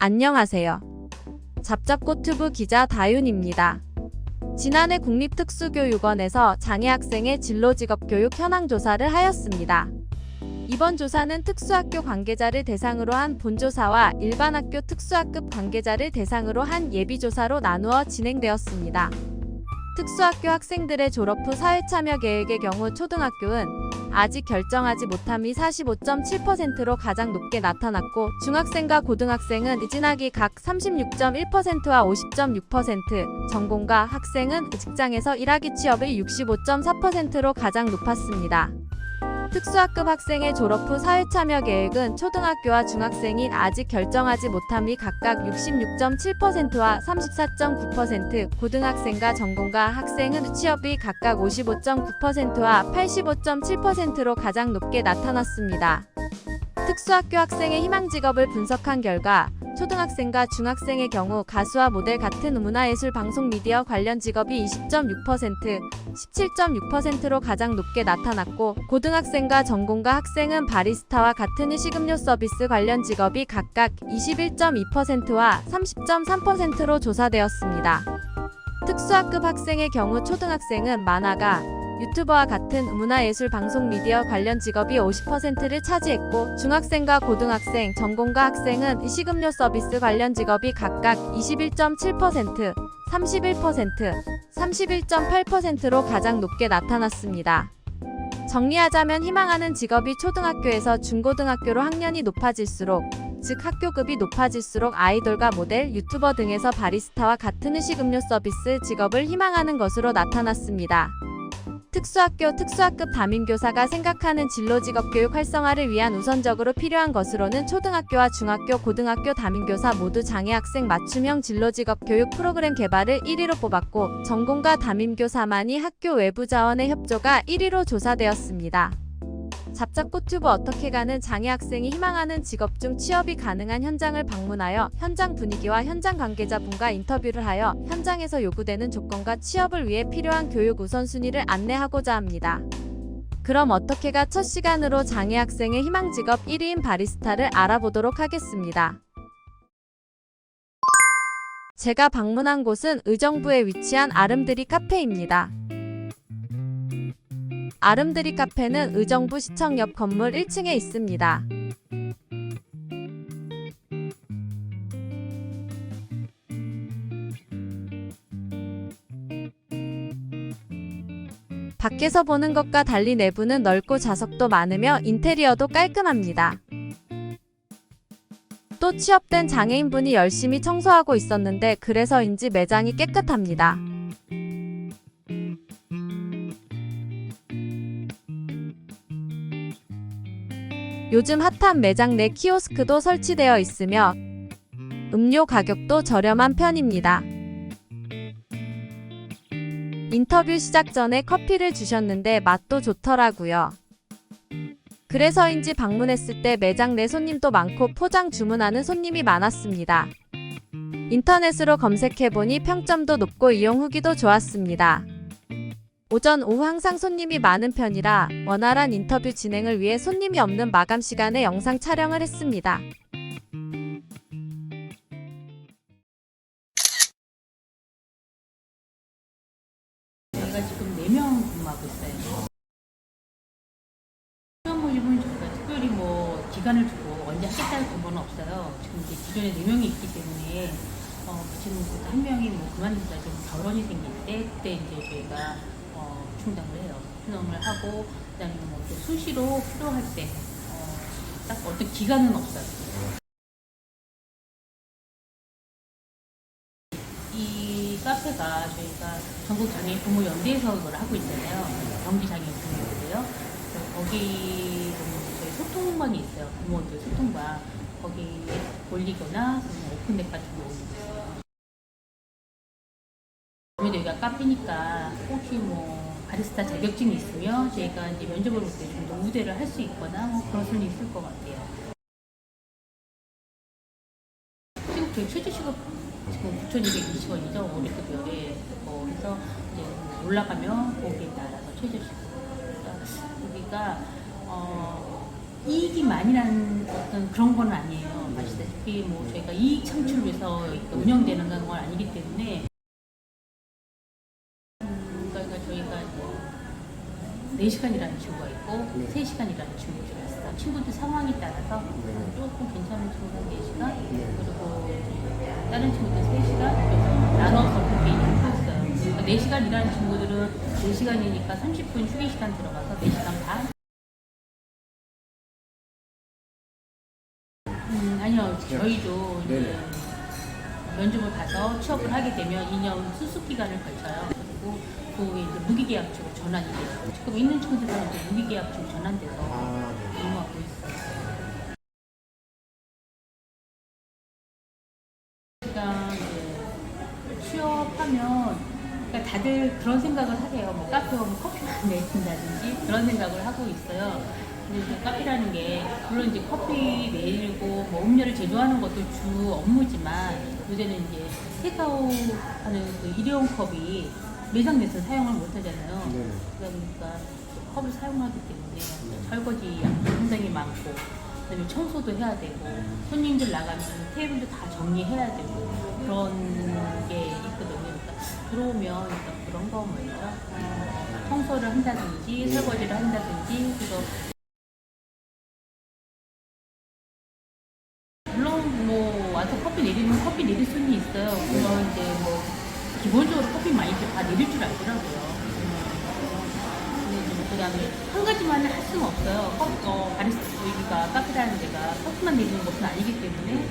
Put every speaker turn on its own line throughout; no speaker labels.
안녕하세요. 잡잡꽃튜브 기자 다윤입니다. 지난해 국립특수교육원에서 장애학생의 진로직업교육 현황 조사를 하였습니다. 이번 조사는 특수학교 관계자를 대상으로 한 본조사와 일반 학교 특수학급 관계자를 대상으로 한 예비조사로 나누어 진행되었습니다. 특수학교 학생들의 졸업 후 사회참여 계획의 경우 초등학교는 아직 결정하지 못함이 45.7%로 가장 높게 나타났고, 중학생과 고등학생은 진학이 각 36.1%와 50.6%, 전공과 학생은 직장에서 일하기 취업의 65.4%로 가장 높았습니다. 특수학급 학생의 졸업 후 사회참여 계획은 초등학교와 중학생이 아직 결정하지 못함이 각각 66.7%와 34.9%, 고등학생과 전공과 학생은 취업이 각각 55.9%와 85.7%로 가장 높게 나타났습니다. 특수학교 학생의 희망 직업을 분석한 결과 초등학생과 중학생의 경우 가수와 모델 같은 문화예술 방송 미디어 관련 직업이 20.6%, 17.6%로 가장 높게 나타났고, 고등학생과 전공과 학생은 바리스타와 같은 식음료 서비스 관련 직업이 각각 21.2%와 30.3%로 조사되었습니다. 특수학급 학생의 경우 초등학생은 만화가, 유튜버와 같은 문화예술 방송 미디어 관련 직업이 50%를 차지했고, 중학생과 고등학생, 전공과 학생은 식음료 서비스 관련 직업이 각각 21.7%, 31%, 31.8%로 가장 높게 나타났습니다. 정리하자면 희망하는 직업이 초등학교에서 중고등학교로 학년이 높아질수록, 즉 학교급이 높아질수록 아이돌과 모델, 유튜버 등에서 바리스타와 같은 식음료 서비스 직업을 희망하는 것으로 나타났습니다. 특수학급 담임교사가 생각하는 진로직업교육 활성화를 위한 우선적으로 필요한 것으로는 초등학교와 중학교, 고등학교 담임교사 모두 장애학생 맞춤형 진로직업교육 프로그램 개발을 1위로 뽑았고, 전공과 담임교사만이 학교 외부 자원의 협조가 1위로 조사되었습니다. 잡잡꽃튜브 어떻게 가는 장애학생이 희망하는 직업 중 취업이 가능한 현장을 방문하여 현장 분위기와 현장 관계자분과 인터뷰를 하여 현장에서 요구되는 조건과 취업을 위해 필요한 교육 우선순위를 안내하고자 합니다. 그럼 어떻게가 첫 시간으로 장애학생의 희망 직업 1위인 바리스타를 알아보도록 하겠습니다. 제가 방문한 곳은 의정부에 위치한 아름드리 카페입니다. 아름드리 카페는 의정부 시청 옆 건물 1층에 있습니다. 밖에서 보는 것과 달리 내부는 넓고 좌석도 많으며 인테리어도 깔끔합니다. 또 취업된 장애인분이 열심히 청소하고 있었는데 그래서인지 매장이 깨끗합니다. 요즘 핫한 매장 내 키오스크도 설치되어 있으며 음료 가격도 저렴한 편입니다. 인터뷰 시작 전에 커피를 주셨는데 맛도 좋더라고요. 그래서인지 방문했을 때 매장 내 손님도 많고 포장 주문하는 손님이 많았습니다. 인터넷으로 검색해보니 평점도 높고 이용 후기도 좋았습니다. 오전, 오후 항상 손님이 많은 편이라 원활한 인터뷰 진행을 위해 손님이 없는 마감 시간에 영상 촬영을 했습니다.
저희가 지금 4명 근무하고 있어요. 시험 모집은 저희가 특별히 기간을 두고 언제 하겠다는 근무는 없어요. 지금 이제 기존에 4명이 있기 때문에 지금 한 명이 그만두다 좀 결혼이 생길 때 그때 이제 저희가 충당을 해요. 충당을 하고 그다음에 또 수시로 필요할 때 딱 어떤 기간은 없어요. 이 카페가 저희가 전국장애인 부모 연대에서 이걸 하고 있잖아요. 경기장애인 부모인데요. 거기 보면 저희 소통반이 있어요. 부모들 소통반 거기에 올리거나 오픈넷 같은 거 올리고. 아무래도 여기가 카페니까 혹시 바리스타 자격증이 있으면 저희가 이제 면접을 볼 때 좀 더 우대를 할 수 있거나 그런 수는 있을 것 같아요. 시급 저희 최저 시급 지금 9,220원이죠. 500급여에 그래서 이제 올라가면 거기에 따라서 최저 시급. 그러니까 여기가 이익이 많이 나는 어떤 그런 건 아니에요. 아시다시피 뭐 저희가 이익 창출을 위해서 운영되는 건 아니기 때문에 그러니까 저희가 뭐 4시간 일하는 친구가 있고
네.
3시간 일하는 친구가 있어요. 친구들 상황에 따라서
네.
조금 괜찮은 친구는 4시간
네.
그리고 다른 친구들 3시간 이렇게 나눠서 그렇게 하고 있어요. 그러니까 4시간 일하는 친구들은 4시간이니까 30분 휴게 시간 들어가서 4시간 반. 아니요. 저희도 이제
네네.
면접을 가서 취업을 하게 되면 2년 수습 기간을 거쳐요. 그리고 그 이제 무기계약직으로 전환이 돼요. 지금 있는 친구들은 이제 무기계약직으로 전환돼서
아, 네.
근무하고 있어요. 제가 이제 취업하면 그러니까 다들 그런 생각을 하세요. 뭐 카페 오면 커피만 내린다든지 그런 생각을 하고 있어요. 근데 이제 카페라는 게 물론 이제 커피 내리고 뭐 음료를 제조하는 것도 주 업무지만 요새는 이제 테이크아웃 하는 그 일회용 컵이 매장 내에서 사용을 못 하잖아요.
네.
그러다 보니까 컵을 사용하기 때문에 설거지 양도 굉장히 많고 그다음에 청소도 해야 되고 손님들 나가면 테이블도 다 정리해야 되고 그런 게 있거든요. 그러니까 들어오면 일단 그런 거 먼저 청소를 한다든지 설거지를 한다든지 그래서 물론 뭐 와서 커피 내리면 커피 내릴 수는 있어요. 그러면 이제 뭐 기본적으로 커피 많이 다 내릴 줄 알더라고요. 근데 이제 그다음에 한 가지만을 할 수는 없어요. 바리스타 여기가 카페라는 데가 커피만 내리는 것은 아니기 때문에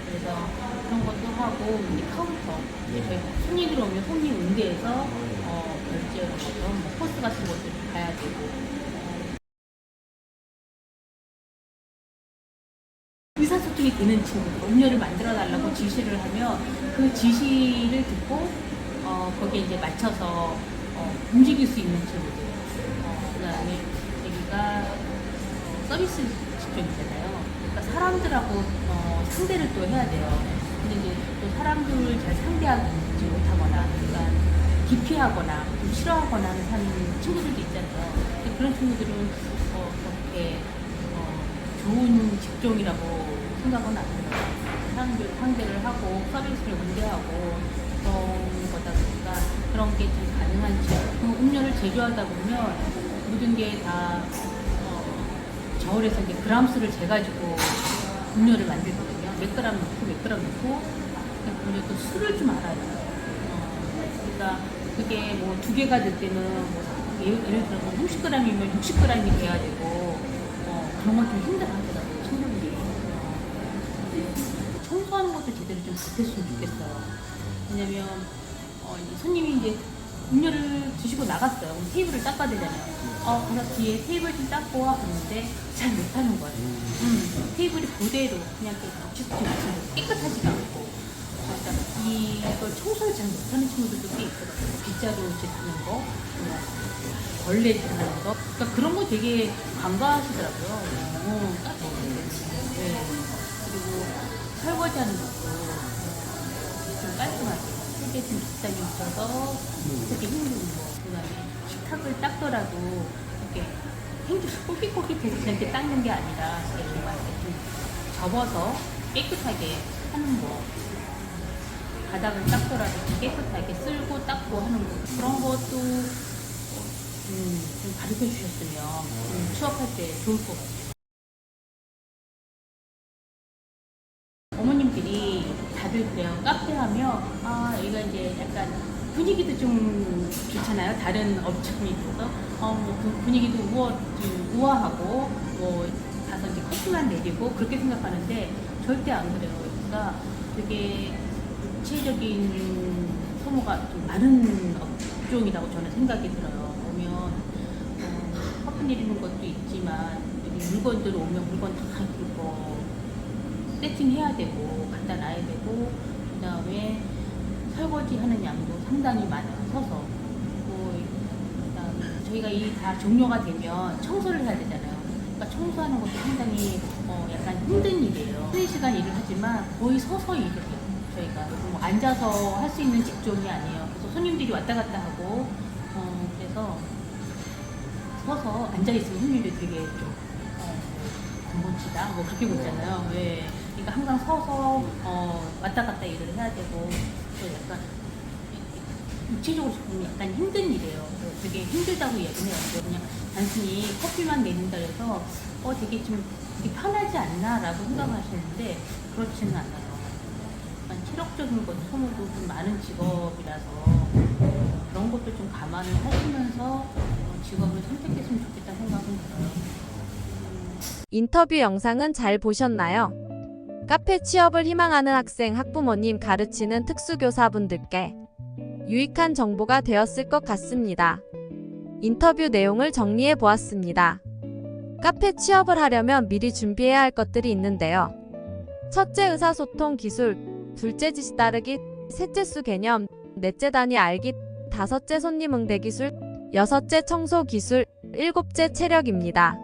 그래서 그런 것도 하고 이제 카운터 저희 손님들 오면 손님 응대해서 결제를 하고 뭐 코스 같은 것도 봐야 되고. 의사소통이 되는 친구들, 음료를 만들어 달라고 지시를 하면 그 지시를 듣고 거기에 이제 맞춰서 움직일 수 있는 친구들. 그다음에 여기가 서비스 직종이잖아요. 그러니까 사람들하고 상대를 또 해야 돼요. 근데 이제 또 사람들을 잘 상대하지 못하거나, 그러니까 기피하거나, 좀 싫어하거나 하는 친구들도 있잖아요. 근데 그런 친구들은 그렇게 좋은 직종이라고 생각은 안 들어요. 사람들 상대를 하고 서비스를 응대하고 그런 거다 보니까 그런 게 좀 가능한 직종. 음료를 제조하다 보면 모든 게 다 저울에서 이제 그람수를 재가지고 음료를 만들거든요. 몇 그램 넣고 몇 그램 넣고 그리고 또 술을 좀 알아야 돼요. 그러니까 그게 뭐 2개가 될 때는 뭐 예를 들어서 30g이면 60g이 돼야 되고 그런 건 좀 힘들어 하더라고요, 친구들이. 청소하는 것도 제대로 좀 못했으면 좋겠어요. 왜냐면, 이제 손님이 이제 음료를 드시고 나갔어요. 그럼 테이블을 닦아야 되잖아요. 그래서 뒤에 테이블 좀 닦고 하는데 잘 못하는 거예요. 테이블이 그대로 그냥 깨끗하지가 않고. 그러니까 이걸 청소를 잘 못하는 친구들도 꽤 있더라고요. 빗자루 짓는 거, 벌레 짓는 거. 그러니까 그런 거 되게 간과하시더라고요. 네. 그리고 설거지하는 것도 좀 깔끔하게. 세게 좀 적당히 묻혀서 되게 힘든 거. 그 다음에 식탁을 닦더라도 이렇게 행주를 꼬깃꼬깃해서 이렇게 닦는 게 아니라 이렇게 정말 이렇게 좀 접어서 깨끗하게 하는 거. 바닥을 닦더라도 깨끗하게 쓸고 닦고 하는 거. 그런 것도 좀 가르쳐 주셨으면 취업할 때 좋을 것 같아요. 어머님들이 다들 그래요. 카페 하면 여기가 이제 약간 분위기도 좀 좋잖아요. 다른 업종에 비해서 뭐 분위기도 우아하고 뭐 가서 이제 커피만 내리고 그렇게 생각하는데 절대 안 그래요. 그러니까 되게 구체적인 소모가 좀 많은 업종이라고 저는 생각이 들어요. 오면 커피 내리는 것도 있지만 물건들 오면 물건 다 이거 세팅해야 되고 갖다 놔야 되고 그 다음에 설거지 하는 양도 상당히 많아요. 서서. 그다음에 저희가 이 다 종료가 되면 청소를 해야 되잖아요. 그러니까 청소하는 것도 상당히 약간 힘든 일이에요. 3시간 일을 하지만 거의 서서 일을 해요. 저희가 뭐 앉아서 할 수 있는 직종이 아니에요. 그래서 손님들이 왔다 갔다 하고 그래서 서서 앉아 있으면 손님들이 되게 좀 등본치다 뭐 그렇게 보잖아요. 왜? 그러니까 항상 서서 왔다 갔다 일을 해야 되고 또 약간 육체적으로 조금 약간 힘든 일이에요. 되게 힘들다고 이야기는 해요. 그냥 단순히 커피만 내린다 해서 되게 좀 되게 편하지 않나라고 생각하시는데 그렇지는 않아요. 약간 체력적인 것도 소모도 좀 많은 직업이라서 그런 것도 좀 감안을 하시면서 직업을 선택했으면 좋겠다는 생각은 들어요.
인터뷰 영상은 잘 보셨나요? 카페 취업을 희망하는 학생, 학부모님, 가르치는 특수교사분들께 유익한 정보가 되었을 것 같습니다. 인터뷰 내용을 정리해 보았습니다. 카페 취업을 하려면 미리 준비해야 할 것들이 있는데요. 첫째, 의사소통 기술, 둘째, 지시 따르기, 셋째, 수 개념, 넷째, 단위 알기, 다섯째, 손님 응대 기술, 여섯째, 청소 기술, 일곱째, 체력입니다.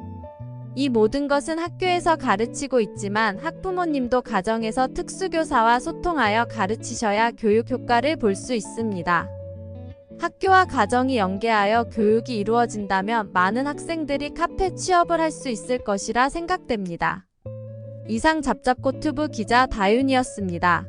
이 모든 것은 학교에서 가르치고 있지만 학부모님도 가정에서 특수교사와 소통하여 가르치셔야 교육 효과를 볼 수 있습니다. 학교와 가정이 연계하여 교육이 이루어진다면 많은 학생들이 카페 취업을 할 수 있을 것이라 생각됩니다. 이상 잡잡고 튜브 기자 다윤이었습니다.